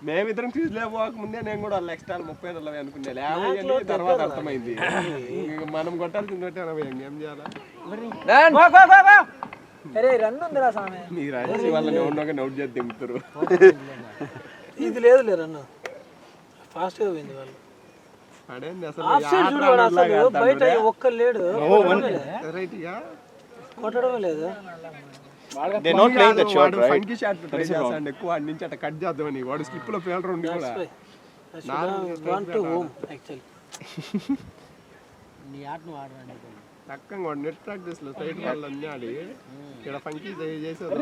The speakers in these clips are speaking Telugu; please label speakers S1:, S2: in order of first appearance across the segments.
S1: మేమిద్దరం ఫీజులే పోకముందే నేను కూడా వాళ్ళు ఎక్స్ట్రా 30 అనుకునే తర్వాత అర్థమైంది. మనం కొట్టాల్సింది ఏం చేయాలా మీరు వాళ్ళని ఉన్నాక నోట్ చేసి దింపుతారు.
S2: ఇది లేదు రన్ను ఫాస్ట్గా పోయింది వాళ్ళు. బయట ఒక్క లేడు కొట్టడమే లేదు.
S1: ఎక్కువ నుంచి అట్లా కట్ చేద్దామని వాడు స్లిప్ లో ఫెయిల్ ఉండి కూడా చక్కగా నెట్ ప్రాక్టీస్ లో సైడ్ వాళ్ళు అన్నీ ఆడి ఇక్కడ ఫంకీ చేసేది.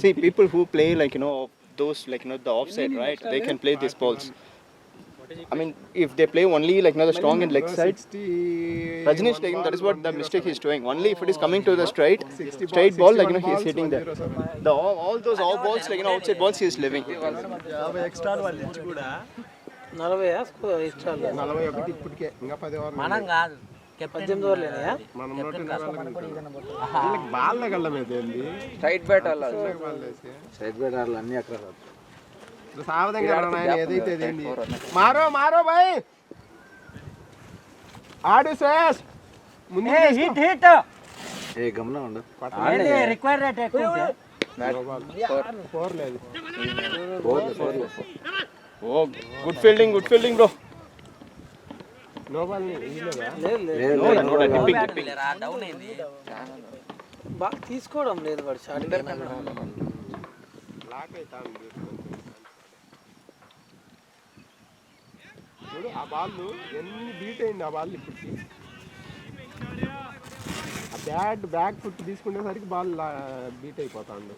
S3: See, people who play those the offside, right? They can play these balls. I mean, if they play only the strong and leg side, Rajnish that is what the mistake he's doing. Only if it is coming to the straight ball, he is hitting there. All those balls outside balls he is living.
S1: Extra వాళ్ళు ఇచ్చి కూడా
S2: 40 extra
S1: 41 ఇప్పటికే ఇంకా 10 ఓవర్
S2: మనం కాదు 18 ఓవర్లేనా
S1: మనం బాల్ గల్లమేదేంది
S4: స్ట్రైట్ బ్యాట్ అలా
S1: స్ట్రైట్ బ్యాట్ అలా అన్ని అక్కడ సావదంగా నాయన ఏదైతే ఏంది మారో భాయ్ ఆడు శ్రేష్ ముందు
S2: హిట్
S1: ఏ గమన ఉండు
S2: ఏంది రిక్వైర్ రేట్ ఎక్కువ
S1: 4 లేదు 4
S3: Oh, good fielding bro.
S1: No ball ఇలేదా
S3: లేదు డిప్పింగ్
S2: డౌన్ అయింది బాల్ తీసుకోవడం లేదు వాడు షాట్
S1: లాక్ అయితాంది చూడు ఆ బాల్ ఎన్ని బీట్ అయింది ఆ బాల్ ఇప్పటికి ఆ బ్యాక్ ఫుట్ తీసుకునేసరికి బాల్ బీట్ అయిపోతాండు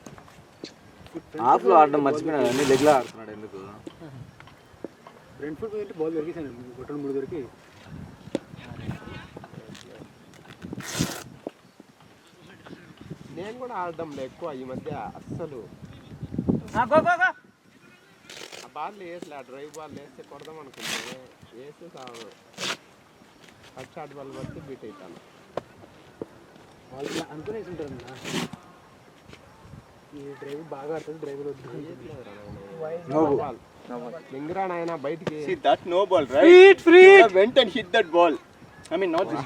S4: హాఫ్ లో ఆడడం మర్చిపోయినాడు అన్ని లెగ్ లో ఆడుతున్నాడు ఎందుకు
S5: ఫ్రంట్ ఫుట్ పెట్టి బాల్ దొరికేసాను కొట్టడం 3 దొరికి
S1: నేను కూడా ఆడడం ఎక్కువ ఈ మధ్య అస్సలు ఆ బాల్ వేసలే ఆ డ్రైవ్ బాల్ వేస్తే కొడదాం అనుకుంటే వేస్తే సాగు ఫస్ట్ షాట్ బాల్ పడితే బీట్ అవుతాను
S5: వాళ్ళు అనుకునేసి ఉంటారు ఈ డ్రైవ్ బాగా ఆడుతుంది డ్రైవ్
S1: లింగరా నాయన బయటికి
S3: see that no ball right free went and hit that ball I mean not this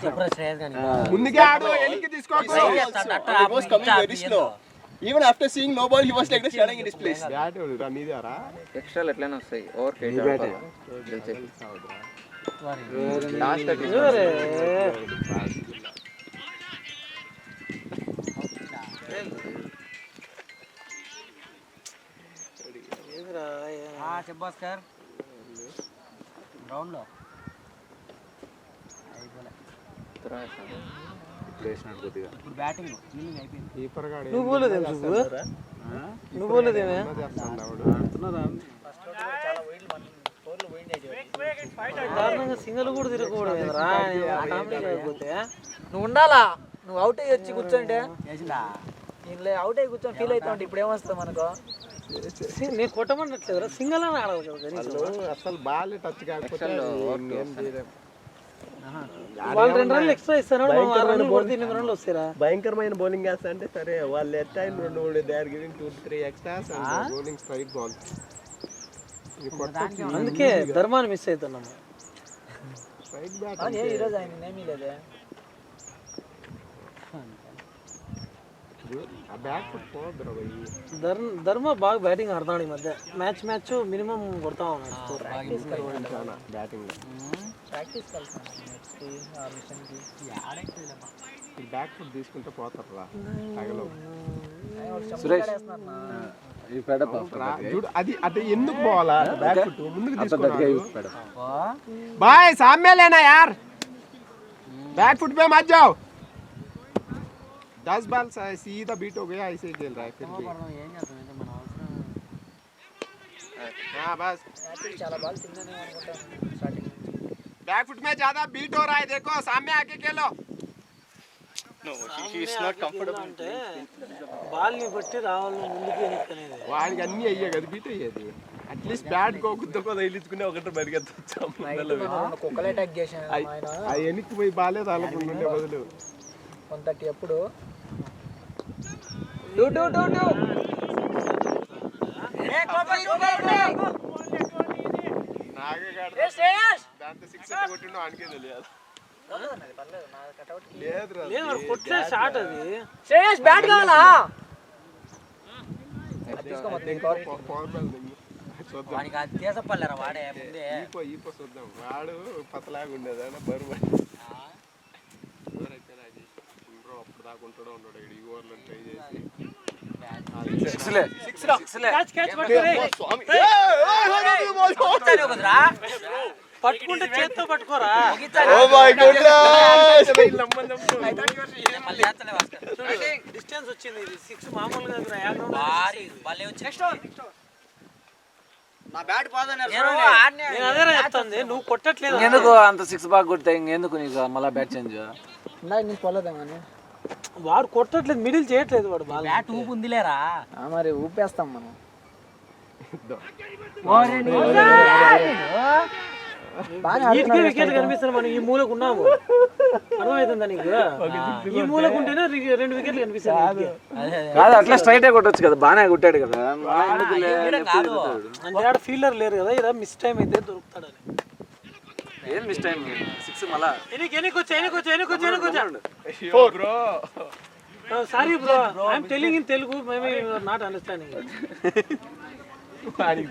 S1: ముందుకే ఆడు ఎలికి తీసుకోకు
S3: he was coming very slow even after seeing no ball he was like standing in his place
S1: bat run ఇదారా
S4: ఎక్స్ట్రా ఎట్లైనా వస్తాయి ఓవర్ కేట్ లాస్ట్
S2: చెబ్బాస్కర్ గ్రౌండ్ లో ఇప్పుడు బ్యాటింగ్ ఫీలింగ్ అయిపోయింది
S1: కీపర్ గాడు
S2: నువ్వు పోలేదేమే దారుణంగా సింగల్ కూడా తిరగకూడదు నువ్వు ఉండాలా నువ్వు అవుట్ అయ్యి వచ్చి కూర్చోంటే అవుట్ అయ్యి కూర్చొని ఫీల్ అవుతా ఉంటే ఇప్పుడు ఏమొస్తావు మనకు నేను కొట్టమన్నట్లేదు సింగల్ అని ఆడవచ్చు
S1: అసలు బాల్ టచ్ కాకపోతే
S2: వాళ్ళు 2 రన్లు ఎక్స్ట్రా ఇస్తారు 6 రన్లు కొడితే 8 రన్లు వస్తారా
S1: భయంకరమైన బౌలింగ్ వేస్తా అంటే సరే వాళ్ళు ఎట్ అయిన 2 they are giving 2-3 extras and bowling straight ball
S2: అందుకే ధర్మాన్ని మిస్ అవుతున్నాము
S1: స్ట్రైట్ బ్యాట్
S2: అని ఈ రోజు ఆయన నేమీ లేదే
S1: ఆ బ్యాట్ ఫుట్ పోద్ర భయ్
S2: ధర్మ బాగా బ్యాటింగ్ ఆడుతున్నాడు ఈ మధ్య మ్యాచ్ మినిమం కొడతా ఉన్నాడు
S1: బ్యాటింగ్
S2: ప్రాక్టీస్ కలుస్తాను నెక్స్ట్ ఆ మిషన్కి
S1: ఈ బ్యాక్ ఫుట్ తీసుకుంటే పోతారు రా తగలవు
S4: సురేష్ ఈ పెడప
S1: చూడు అది అంటే ఎందుకు పోవాలా బ్యాక్ ఫుట్ ముందుకు తీసుకుంటాడు బాయ్ सामने लेना यार बैक फुट पे मत जाओ 10 बॉल सीधा बीट हो गया ऐसे ही खेल रहा है फिर भी हां बस
S2: చాలా బాల్ తిన్నానే అనుకుంటా స్టార్టింగ్
S1: बैक फुट में ज्यादा बीट हो रहा है देखो सामने आके खेलो
S3: no he is not comfortable
S2: అంటే బాల్ ని బట్టి రావాలి ముందుకి వెనక్కి అనేది
S1: వాడికి అన్ని అయ్యే కదా బీట్ అయ్యేది అది అట్లీస్ట్ బ్యాట్ కోకుతో తగిలించుకునే ఒకటి పరిగెత్తొచ్చాం
S2: కుక్కలు అటాక్ చేశాను
S1: ఆ వెనక్కి పోయి బాగాలేదు అనుకుంటుండే బదులు
S2: 130 ఎప్పుడు
S1: దాంతో 6 కొట్టిండో ఆనికే తెలియదు
S2: శ్రేయస్ బ్యాట్ కావాలా
S1: చూద్దాం వాడు పతలాగా ఉండేదా బరువు అప్పుడు దాకా ఉంటాడో ఉండడు ఈ ఓవర్లో ట్రై చేసి
S2: పట్టుకుంటే చేత్తో పట్టుకోరా డిస్టెన్స్ వచ్చింది 6 మామూలుగా చెప్తుంది నువ్వు కొట్టట్లేదు
S4: ఎందుకు అంత 6 బాగా కొడితే ఇంకెందుకు నీకు మళ్ళీ బ్యాట్ చేంజ్
S2: నీకు పొలదేమని వాడు కొట్టట్లేదు మిడిల్ చేయట్లేదు వాడు బ్యాట్ ఊపు ఉందిలేరా మరి ఊపేస్తాం మనం వికెట్ కనిపిస్తుంది మనం ఈ మూలకు ఉన్నాము అర్థమవుతుందా నీకు ఈ మూలకు ఉంటేనే 2 వికెట్లు కనిపిస్తాయి
S4: కాదు అట్లా స్ట్రైట్ కొట్టొచ్చు కదా బాగానే కొట్టాడు కదా
S2: అంటే ఆడ ఫీల్డర్ లేరు కదా ఇలా మిస్ టైం అయితే దొరుకుతాడు
S4: ఏం మిస్ టైం 6 మళ్ళా
S2: sorry bro I'm telling in Telugu maybe you are not understanding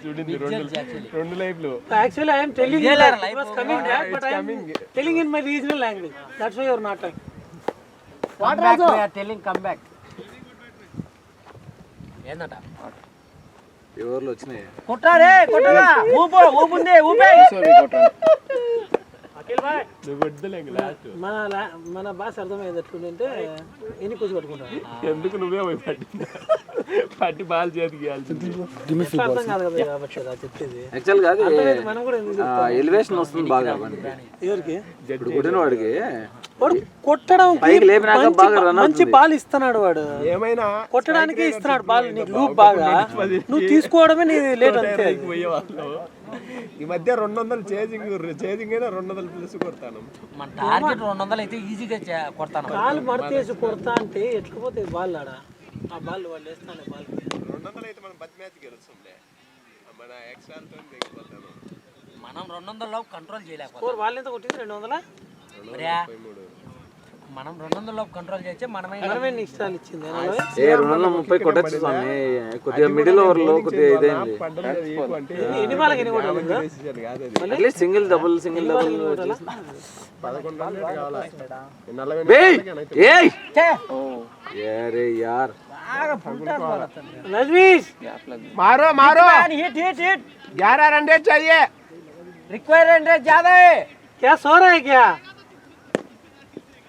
S1: చూడండి రెండు లైఫ్లు
S2: actually I'm telling it was coming back but I'm telling in my regional language that's why you are not what also we are telling come back ఏందట
S4: ఎవర్లు వచ్చినాయి
S2: కొట్టరా ఊపుంది ఊపే అఖిల్ భాయ్ మన భాష అర్థమయ్యేది ఎట్లుందంటే ఎన్ని కూర్చు పట్టుకుంటాను
S1: ఎందుకు నువ్వే పోయి పట్టి బాల్ చేతికి
S2: అర్థం కాదు కదా కాబట్టి చెప్పేది
S4: యాక్చువల్ గా
S2: మనం కూడా
S4: ఎలివేషన్ వస్తుంది బాగా
S2: ఎవరికి
S4: ఇప్పుడు కొట్టిన వాడికి
S2: వాడు కొట్టడం
S4: పైకి లేపినాక బాగా రన్
S2: మంచి బాల్ ఇస్తున్నాడు వాడు
S1: ఏమైనా
S2: కొట్టడానికి ఇస్తున్నాడు బాల్ నీకు లూప్ బాగా నువ్వు తీసుకోవడమే నీ లేట్ అంతే
S1: ఈ మధ్య 200 చేజింగ్ అయినా 200 ప్లస్ కొడతాను
S6: మన టార్గెట్ 200 అయితే ఈజీగా కొడతాను
S2: కాలు మడతేసి కొడతా అంటే ఎట్లా పోతుంది బాల్ ఆడ ఆ బాల్ వాళ్ళు వేస్తాను బాల్
S1: 200 అయితే మనం 10 మ్యాచ్ గెలుస్తాంలే మన ఎక్స్ట్రాలతో దిగిపోతాను
S6: మనం 200 లో కంట్రోల్ చేయలేకపోతాం
S2: స్కోర్ వాళ్ళు ఎంత కొట్టింది 200
S6: మనం 200 లో కంట్రోల్ చేయొచ్చు మనమే
S2: 20 నిమిషాలు ఇచ్చింది
S4: 230 కొట్టచ్చు స్వామి కొద్దిగా మిడిల్ ఓవర్ లో కొద్దిగా ఇదైంది
S2: ఎన్ని బాల్కి ఎన్ని కొట్టాలి
S4: అట్లీస్ట్ సింగిల్ డబుల్
S1: 11 రన్లు కావాలా 40
S4: यारे यार
S2: रजनीश
S1: मारो 11 रन रेट चाहिए
S6: रिक्वायर रन रेट ज्यादा है
S2: क्या सो रहा है क्या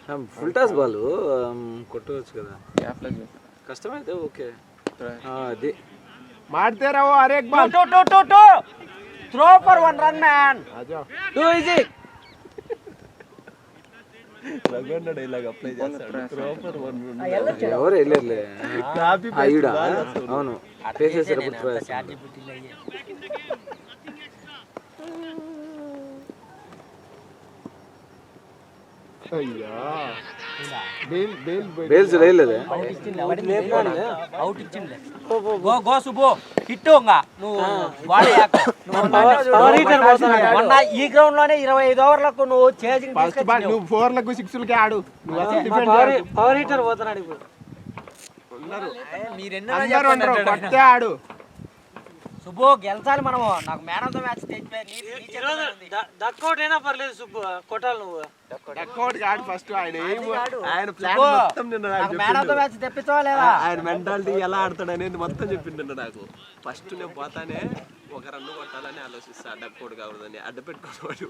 S4: हम फुल टॉस बाल కొట్టవచ్చు కదా కష్టమైతే ఓకే అది
S1: मारते रहो हर एक ball
S6: to throw for 1 run man
S1: आ जाओ
S6: टू इजी
S1: రగన్న డైలాగ్ అప్లై చేస్తాడు త్రో ఫర్ 1 రన్
S4: ఎవరు వెళ్ళర్లే
S1: కాపీ
S4: అయిడా అవును పేసెస్ రిపోర్ట్
S6: చాట్ జీపీటీ లో
S1: అయ్యా
S4: బేల్స్ లేలేదే
S6: అవుట్ ఇచ్చింది గో సుబో హిట్టోంగా నువ్వు బాల్ యాక
S2: పవర్ హీటర్ పోతున్నాడు
S6: మొన్న ఈ గ్రౌండ్ లోనే 25 ఓవర్లకు నువ్వు చేజింగ్
S1: ఫస్ట్ బాల్ నువ్వు 4 లకు 6 లకి ఆడు నువ్వు అసలు డిఫెండ్
S2: పవర్ హీటర్ పోతున్నాడు ఇప్పుడు
S1: ఉన్నారు
S6: మీరెన్నో
S1: అందరూ ఉండరు కొట్టే ఆడు
S6: సుబో గెలచాలి మనము నాకు man of the match stage పై
S2: డక్అవుట్ అయినా పర్లేదు సుబ్బు కొట్టాలి నువ్వు
S1: డక్అవుట్ కాదు ఫస్ట్ ఆయన ప్లాన్ మొత్తం నిన్న నాకు
S6: మ్యాన్ ఆఫ్ ద మ్యాచ్ తెప్పించావా లేదా
S1: ఆయన మెంటాలిటీ ఎలా ఆడతాడు అనేది మొత్తం చెప్పిండు నాకు ఫస్ట్ నేను పోతానే 1 రన్ కొట్టాలని ఆలోచిస్తా డక్అవుట్ కావద్దని అడ్డ పెట్టుకోవాలి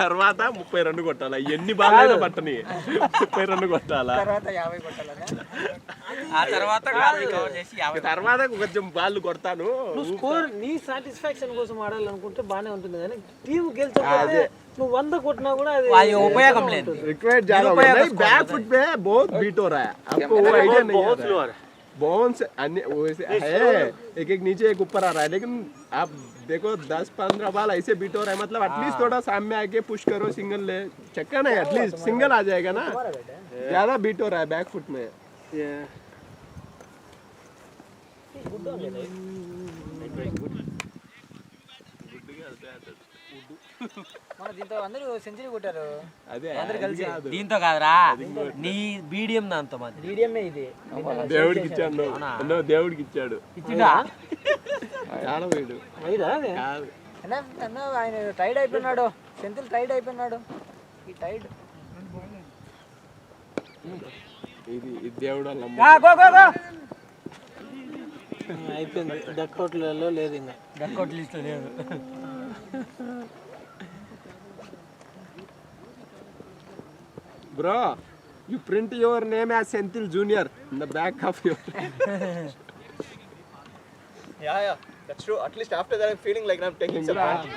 S1: తర్వాత 30 రన్ కొట్టాలా ఎన్ని బాల్ పట్టని 30 రన్ కొట్టాలా
S6: ఆ తర్వాత కవర్ చేసి 50
S1: తర్వాత కొంచెం బాల్ కొడతాను
S2: నువ్వు స్కోర్ నీ సాటిస్ఫాక్షన్ కోసం ఆడాలనుకుంటే బానే ఉంటుంది కానీ టీం గెలిచకపోతే నువ్వు 100 కొట్టినా కూడా అది
S6: ఉపయోగం లేదు
S1: रिक्वायर्ड ज्यादा हो रहा है बैक फुट पे बहुत बीट हो रहा है आपको वो आइडिया नहीं है बाउंस एक एक नीचे एक ऊपर आ रहा है, लेकिन आप देखो 10-15 बाल ऐसे बीट हो रहा है, मतलब एटलीस्ट थोड़ा सामने आके पुश करो, सिंगल ले, चक्का नहीं एटलीस्ट सिंगल आ जाएगा ना, ज्यादा बीट हो रहा है बैक फुट में।
S2: మన దీంతో అందరూ సెంచరీ కొట్టారు.
S1: అదే
S2: అందరూ కలిసి
S6: దీంతో కాదురా నీ బీడియం దాంతో మాది
S2: మీడియమే ఇది.
S1: దేవుడికి ఇచ్చాడు, ఎన్నో దేవుడికి ఇచ్చాడు.
S6: ఇచ్చిండా
S1: ఆడవేడు కాదు.
S2: అన్న ఆయన టైడ్ అయిపోయినాడు, సెంతిల్ టైడ్ అయిపోయినాడు. ఈ టైడ్
S1: ఇది దేవుడు వల్ల
S2: అయిపోయింది. డక్అవుట్లలో లేదు, ఇంకా
S6: డక్అవుట్ లిస్ట్ లేదు.
S1: Bro, you print your name as Senthil Junior in the back of your.
S3: Yeah, that's true. At least after that, I'm feeling like I'm taking some time.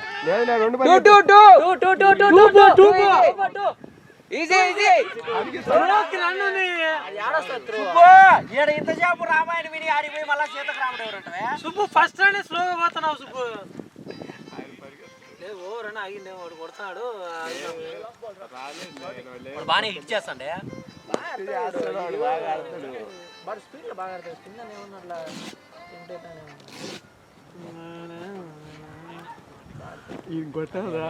S6: ఈడ ఇంతసేపు రామాయణం విని ఆడిపోయి మళ్ళా సీతకు రాముడు ఎవరంటే
S2: సుబ్బు ఫస్ట్ రానే స్లోగా పోతున్నావు సుబ్బు. ఓరన్నా ఆగిండే, వాడు కొడతాడు.
S6: బాగానే హిట్ చేస్తాండే,
S2: వాడు స్పీడ్ లో బాగా ఆడతాడు. కింద ఏమన్నా అట్లా
S1: కొట్టారా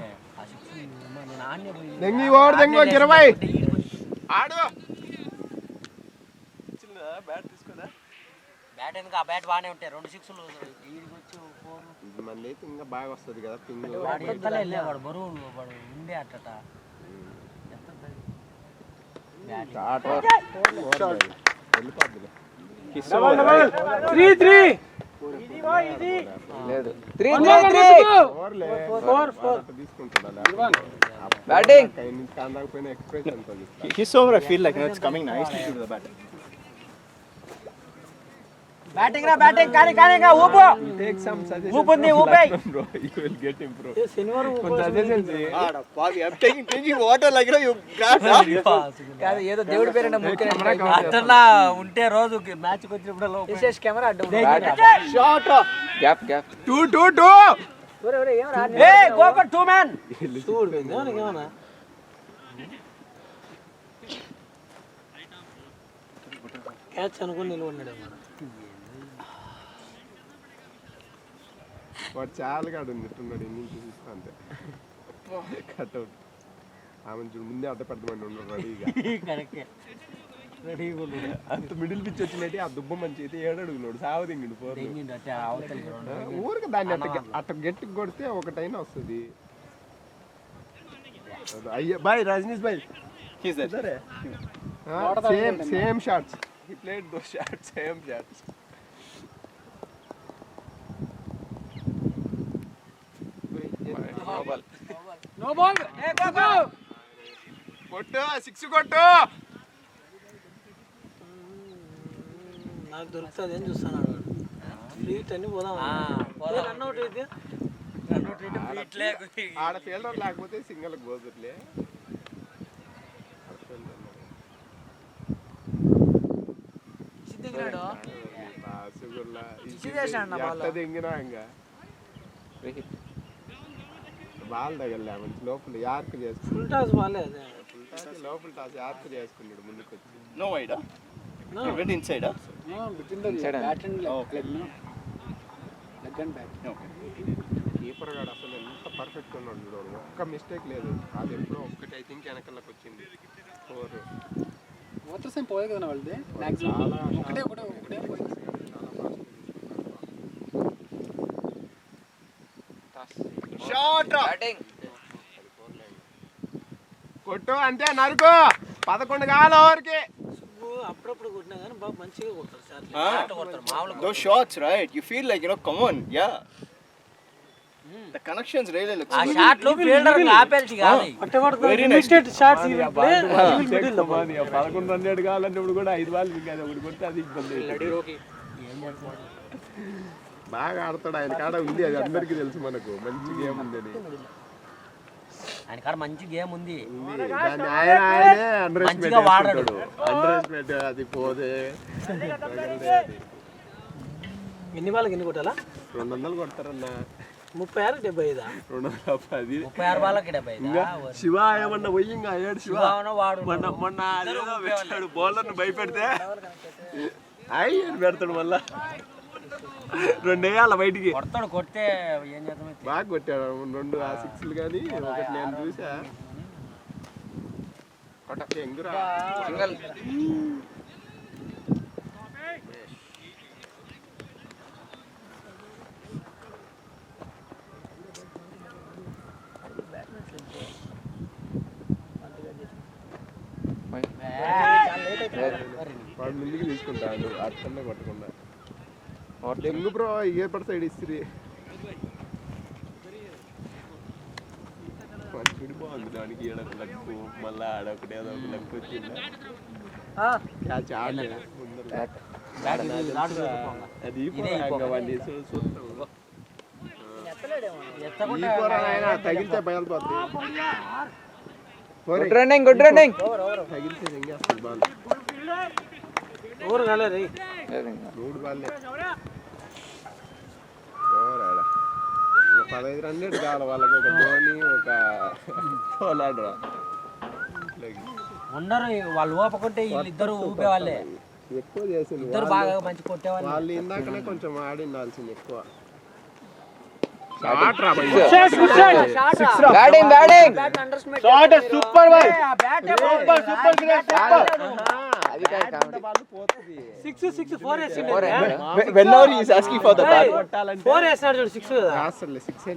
S6: నేను ఆన్నే పోయి
S1: దెంగి ఓడు దెంగో 20 ఆడు బ్యాట్ తీసుకోదా.
S6: బ్యాట్ ఎందుకు, ఆ బ్యాట్ బాగానే ఉంటాయి, 2 6లు వీడికి వచ్చి 4.
S1: మంది అయితే ఇంకా బాగా వస్తుంది కదా పింగ్.
S6: వాడు ఎత్తలే, వాడు బరువు వాడు ఉండే అట్టట.
S3: He's over. I feel like it's coming nicely to the bat.
S6: Batting రా బ్యాటింగ్, కానీ కానీ ఊపు ఊపుంది ఊపే.
S1: Bro, you will get him, bro.
S2: శనివారం
S3: I'm taking water like you got.
S2: కాదు, ఏదో దేవుడి పేరు
S6: అట్లా ఉంటే రోజు మ్యాచ్ వచ్చినప్పుడు
S2: విశేష కెమెరా అడ్డం.
S3: Shot. Gap.
S1: 2
S2: ఏమరా
S6: గో ఫర్ 2 మ్యాన్.
S2: ఏమన్నా క్యాచ్ అనుకుని నిలబడినాడు.
S1: వాడు చాలా కాడు ఉన్నట్టున్నాడు, ఎన్ని చూపిస్తా అంతే కట్అవుట్. ఆమె చూడు ముందే అడ్డ పెడతామని ఉన్నాడు రెడీగా. అంత మిడిల్ పిచ్ వచ్చినట్టు ఆ దుబ్బ మంచి అయితే 7 అడుగున్నాడు, సావ దింగిండు 4. ఊరికి దాన్ని అట్ట గట్టికి కొడితే ఒకటైనా వస్తుంది. అయ్యా బాయ్ రజనీష్ బాయ్, same shots, he played those shots, same shots.
S2: No ball.
S1: కొట్టు 6 కొట్టు.
S2: నాకు దొరుకుతుంది అని చూస్తున్నాడు. ఫ్లీట్ అని పోదాం. రన్అట్ అయితే
S1: ఆడ ఫీల్డర్ లేకపోతే సింగల్ పోదులే. దింగినా ఇంకా బాల్ తగలే మంచి లోపల యార్క్ చేసుకున్నాడు.
S2: ఫుల్ టాస్ బాలే
S1: లోపల టాస్ యార్క్ చేసుకున్నాడు ముందుకు వచ్చి.
S3: No wide. No. You went inside.
S5: No, between the bat and leg. Leg and bat.
S3: Okay.
S1: Keeper గాడు అసలు ఎంత పర్ఫెక్ట్ ఉన్నాడు చూడు, ఒక్క మిస్టేక్ లేదు. అది ఎప్పుడో ఒక్కటి ఐ థింక్ వెనకల్లోకి వచ్చింది 4.
S5: వాటర్ సేమ్ పోయే కదా వాళ్ళది మ్యాక్సిమం. ఒకటే పోయింది.
S3: Shot.
S1: కొట్టు అంటే నరుకు 11 కావాలి ఓవర్కి.
S2: అప్పుడప్పుడు కొట్టినా కానీ బాగా మంచిగా కొడతారు sir.
S3: Those shots, right? You feel like, come on, yeah. The connections really look
S6: ఆ షాట్లు ఫీల్డర్ ఆపేల్చి కాదు.
S3: very nice.
S2: షాట్స్
S1: 11 రన్ కావాలన్నప్పుడు కూడా 5 బాల్ ఇంకా ఒకటి కొడితే అది ఇబ్బంది. బాగా ఆడతాడు, ఆయన కాడ ఉంది, అది అందరికీ తెలుసు మనకు. మంచి గేమ్ ఉంది అని.
S6: ఆయన కాడ మంచి గేమ్ ఉంది.
S1: దాన్ని ఆయనే అండర్
S6: మంచిగా వాడాడు.
S1: ఎస్టిమేట్ అది పోదే.
S2: ఎన్ని వాళ్ళకి ఎన్ని కొట్టాలా?
S1: 200 కొడతారన్న.
S2: 36 75
S1: 210.
S6: 36 వాళ్ళకి 75.
S1: శివ ఏమన్నా పోయి ఇంకా అయ్యాడు శివ.
S6: వాడు
S1: మొన్న అదేదో పెట్టాడు బౌలర్ని భయపెడితే అయ్యి పెడతాడు మళ్ళా. 2 వేయాల బయటికి.
S6: కొడతాడు, కొడితే ఏం చేద్దాం.
S1: బాగా కొట్టాడు 2 ఆ 6లు కానీ ఒకటి నేను చూసా. ఎంగురా వాడు ముందుకు తీసుకుంటాడు అట్లనే కొట్టకుండా. ఎంగు బ్రో ఏ పడ సైడ్ ఇస్త్రీ చూడు బాగుంది. దానికి ఏడొక లక్కు మళ్ళీ ఆడొకటి ఏదో ఒక లక్కు వచ్చింది. క్యాచ్ ఆడలేదు అది వాడిని చూస్తాం. ఈ కూర ఆయన తగిలితే బయలుపోతుంది.
S4: గుడ్ రన్నింగ్
S1: తగిలితే ఎంగేస్తుంది బాల్.
S2: ఓవర్ కాలేదు
S1: 3 బాల్లే. 15 రన్లు కావాలి వాళ్ళకి. ఒక ధోని ఒక పోలాడరా
S6: ఉండరు వాళ్ళు ఊపకుంటే వీళ్ళిద్దరు ఊపే వాళ్ళే.
S1: ఎక్కువ చేసింది
S6: ఇద్దరు బాగా మంచి కొట్టేవాళ్ళు.
S1: వాళ్ళు ఇందాకనే కొంచెం ఆడిండాల్సింది ఎక్కువ.
S3: Whenever he is asking for the bat.
S2: 4 వేసాడు చూడు 6 కదా.
S1: అసలు 6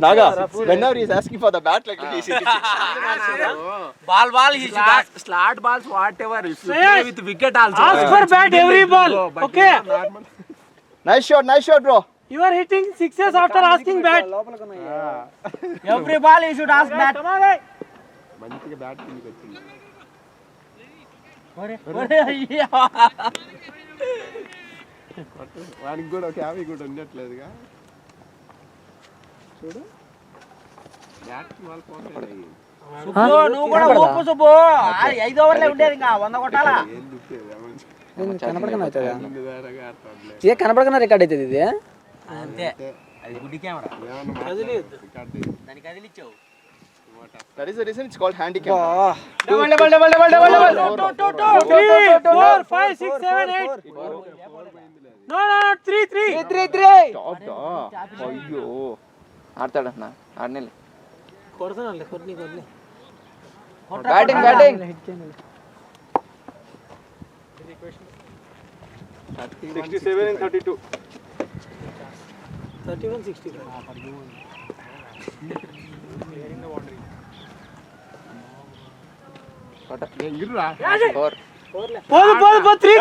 S3: Naga, whenever he is asking for the bat, like he is
S6: ball he should ask.
S1: Slot balls what ever with wicket also.
S2: Ask for bat every ball. Okay.
S3: Nice shot, bro.
S2: You are hitting sixes after asking bat.
S6: Every ball you should ask bat.
S1: మంచిగా బ్యాట్ కిందకి వచ్చింది. వానికి కూడా ఒక 50 కూడా ఉండట్లేదుగా. చూడు బ్యాట్ వాళ్ళు పోతాయి.
S6: సుబ్బు నువ్వు కూడా ఊపు సుబ్బు. 5 ఓవర్లే ఉండేది ఇంకా 100 కొట్టాలా.
S1: ఏం చూసేది
S2: కనపడకన్నా రికార్డ్ అవుతుంది ఇది.
S6: అంతే అది గుడ్డి కెమెరా. దానికి కదిలిచ్చావు.
S3: That is the reason it's called handicap.
S2: Double. 3, 4, 5, 6, 7, 8. No, 3.
S3: అయ్యో ఆడతాడన్నా ఆడనే
S2: కొడతానండి కొన్ని
S3: బ్యాటింగ్
S1: 67 and 32.
S2: 31, 65.
S1: ఎంగిరురా
S3: 4
S2: 3.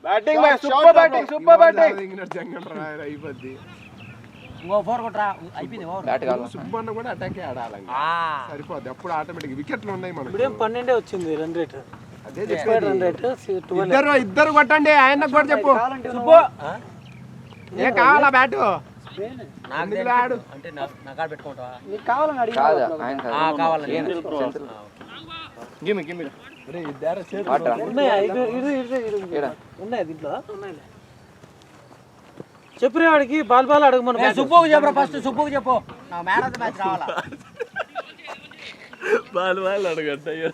S3: బ్యాటింగ్ సూపర్ బ్యాటింగ్
S1: ఇంగిన జంగల్ రాయర్ అయిపోద్ది.
S6: ఇంకో 4 కొట్రా అయిపోయింది ఓవర్.
S3: బ్యాట్ కావాలి
S1: సుబ్బన్న కూడా అటాకే ఆడాలి. సరిపోద్ది. అప్పుడు ఆటోమేటిక్ వికెట్లు ఉన్నాయి మనకు.
S2: ఇప్పుడేం 12 వచ్చింది రన్ రేట్.
S1: అదే చెప్పేది.
S2: Run rate 12.
S1: ఇద్దరు కొట్టండి. ఆయనకు కూడా చెప్పు సుబ్బు. ఏ కావాలా బ్యాటు?
S6: నాకు ఆడు అంటే నా కాడ పెట్టుకుంటావా?
S2: నీకు కావాలని అడిగి
S3: కాదా ఆయన
S6: కావాలని
S3: గివ్ మీ
S1: రే ఇద్దరు చేతులు
S3: వాటర్
S2: ఉన్నాయి దీంట్లో. చెప్పురే వాడికి బాల్ అడగమను.
S6: సుబ్బుకు చెప్పరా ఫస్ట్. సుబ్బుకు చెప్పు నా మ్యాన్ ఆఫ్ ది మ్యాచ్ రావాలా.
S1: బాల్ అడగండి. అయ్యో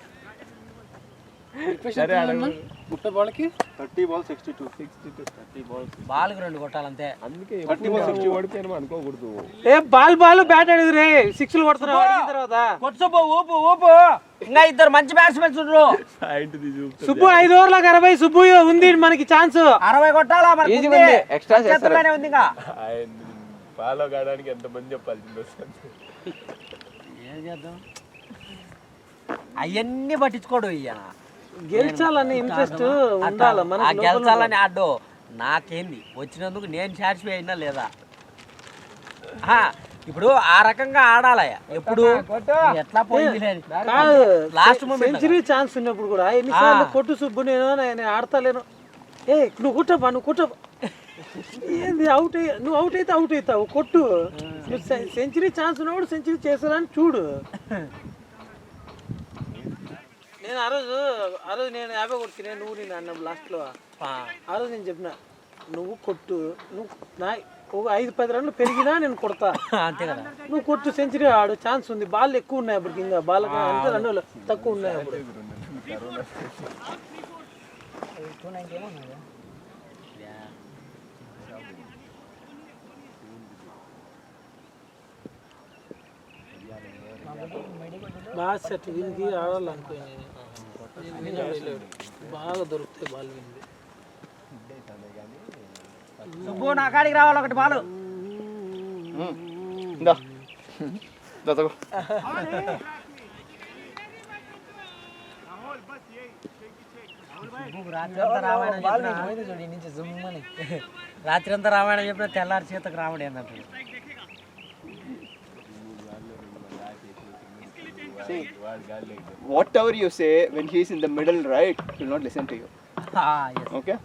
S1: సరే అడగ.
S5: 30 బాల్కి
S1: 30 బాల్ 62 30 బాల్స్.
S6: బాల్కి 2 కొట్టాలంతే.
S1: అందుకే 30 బాల్ 60 ఓడిపోయినా అనుకోకూడదు.
S2: ఏ బాల్ బ్యాట్ అడిగిరే 6లు కొడుతున్నావు అడిగిన తర్వాత.
S6: కొట్టు సుబ్బు ఊపు. ఇంకా 2 మంచి బ్యాట్స్మెన్స్ ఉన్నారు.
S2: సుబ్బు 5 ఓవర్లకు 60. సుబ్బు ఉంది మనకి ఛాన్స్.
S6: 60 కొట్టాలా మరి.
S3: ఈజీ ఉంది. ఎక్స్ట్రా చేస్తారనే
S6: ఉంది ఇంకా.
S1: ఫాలో కావడానికి ఎంత మంది చెప్పాల్సింది వస్తుంది.
S6: ఏం చేద్దాం అవన్నీ పట్టించుకోడు. ఇయ్య
S2: గెలిచాలని ఇంట్రెస్ట్ ఉండాలి మనకి.
S6: గెలిచాలని ఆడు. నాకేంది వచ్చినందుకు నేను సాటిస్ఫై అయినా లేదా. ఇప్పుడు ఆ రకంగా ఆడాలి. ఎప్పుడు ఎట్లా పోయింది లాస్ట్
S2: సెంచరీ ఛాన్స్ ఉన్నప్పుడు కూడా ఎన్నిసార్లు కొట్టు సుబ్బు నేను ఆడతలేను. ఏ నువ్వు కుట్టబ్బా. ఏంది అవుట్ నువ్వు అవుట్ అయితే అవుట్ అవుతావు కొట్టు నువ్వు సెంచరీ ఛాన్స్ ఉన్నప్పుడు సెంచరీ చేస్తారని చూడు. నేను ఆ రోజు నేను 50 కొడుతున్నాను, నువ్వు నేను అన్న లాస్ట్లో. ఆ రోజు నేను చెప్పిన నువ్వు కొట్టు, నువ్వు ఒక 5-10 రన్లు పెరిగినా నేను కొడతా,
S6: అంతే కదా.
S2: నువ్వు కొట్టు సెంచరీ ఆడు ఛాన్స్ ఉంది. బాల్ ఎక్కువ ఉన్నాయి అప్పటికి, ఇంకా బాల్ అంటే 2 రన్నులు తక్కువ ఉన్నాయి అప్పుడు. బాగా సెట్ దీనికి ఆడాలనుకోండి, బాగా దొరుకుతాయి బాల్ వింది.
S6: సుబ్బు నా కాడికి రావాలి ఒకటి బాలు. రాత్రి అంతా రామాయణం చెప్పిన తెల్లారి చేతకు రాముడు ఏంటంటాడు.
S3: See, whatever you say when he's in the middle, right, he'll not listen to you.
S6: Yes.
S3: Okay?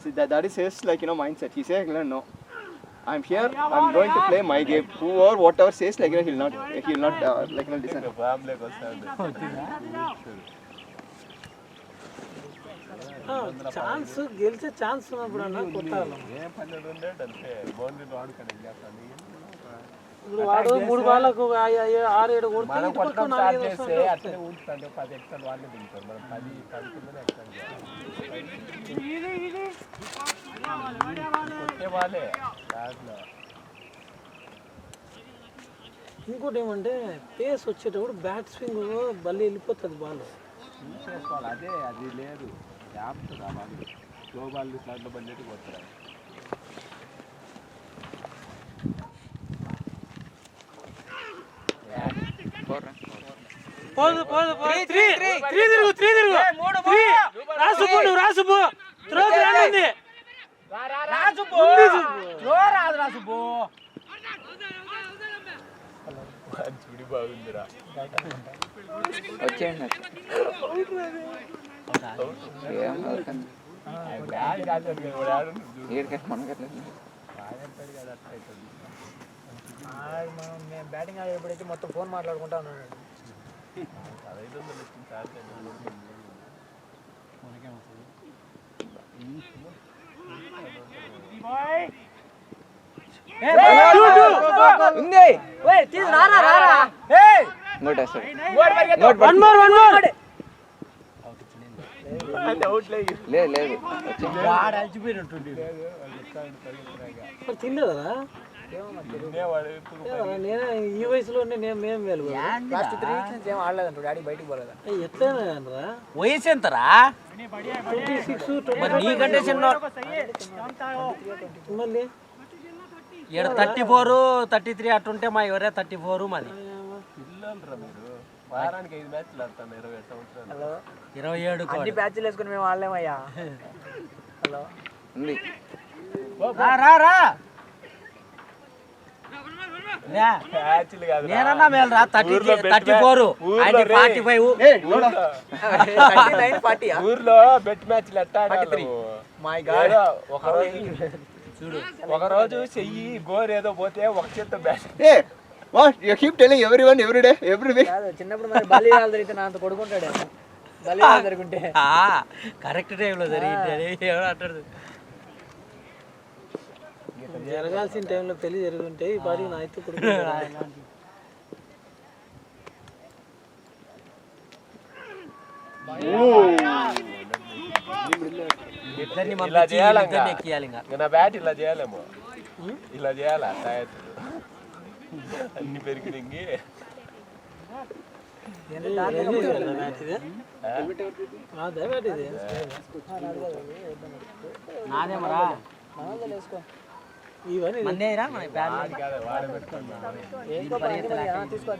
S3: See, that is his mindset. He says, no, I'm here, I'm going to play my game. Whoever, whatever says, he'll not listen.
S2: Chance గెలిచే ఛాన్స్ ఉన్నప్పుడు అన్న కొట్టాలి. ఇప్పుడు వాడు 3 బాళ్ళకు 6-7 కొడితే ఇంకోటి ఏమంటే పేస్ వచ్చేటప్పుడు బ్యాట్ స్వింగ్ బల్లి వెళ్ళిపోతుంది బాల్.
S1: అదే అది లేదు, స్లో బాల్ స్లాట్లో బండి కొడతారు. బాగుందిరా
S5: వచ్చేయండి.
S2: మేము బ్యాటింగ్ ఆడేటప్పుడైతే మొత్తం ఫోన్ మాట్లాడుకుంటా ఉన్నాడు.
S5: లేదు
S2: తినలేదా నేను ఈ వయసులో మేము మేలు ఏం ఆడలేదంట డాడీ బయటికి పోలేదా ఎట్లా
S6: వయసు ఎంతరా?
S2: 26
S6: నీకంటే చిన్న
S2: మళ్ళీ
S6: 34 33 అట్టుంటే మా ఎవరే 34 మాది.
S1: వారానికి 5 మ్యాచ్లు ఆడతాను 27 సంవత్సరాలు.
S6: 27
S2: అన్ని బ్యాచ్లు వేసుకుని మేము ఆడలేమయ్యా. హలో
S5: ఉంది.
S6: నేనన్నా మేలరా 34 45.
S1: ఊర్లో బెట్ మ్యాచ్లు ఎట్టా ఒక రోజు చెయ్యి గోర్ ఏదో పోతే ఒక చేత్తో bat.
S3: What? You keep telling everyone every day, every week.
S2: చిన్నప్పుడు మరి బలియాలు జరిగితే నా అంత కొడుకుంటాడు. బలియాలు జరుగుంటే
S6: కరెక్ట్ టైంలో జరిగింది ఎవరు అంటాడు.
S2: జరగాల్సిన టైంలో పెళ్లి జరుగుంటే ఈ పాటికి నా అయితే కొడుకుంటాడు.
S1: ఇలా చేయాలి, నా బ్యాట్ ఇలా చేయాలేమో, ఇలా చేయాలా అన్ని పెరిగినంగి.
S6: నాదేమరా
S2: ఇవన్నీ
S6: మన్నేరా మన
S2: తీసుకో.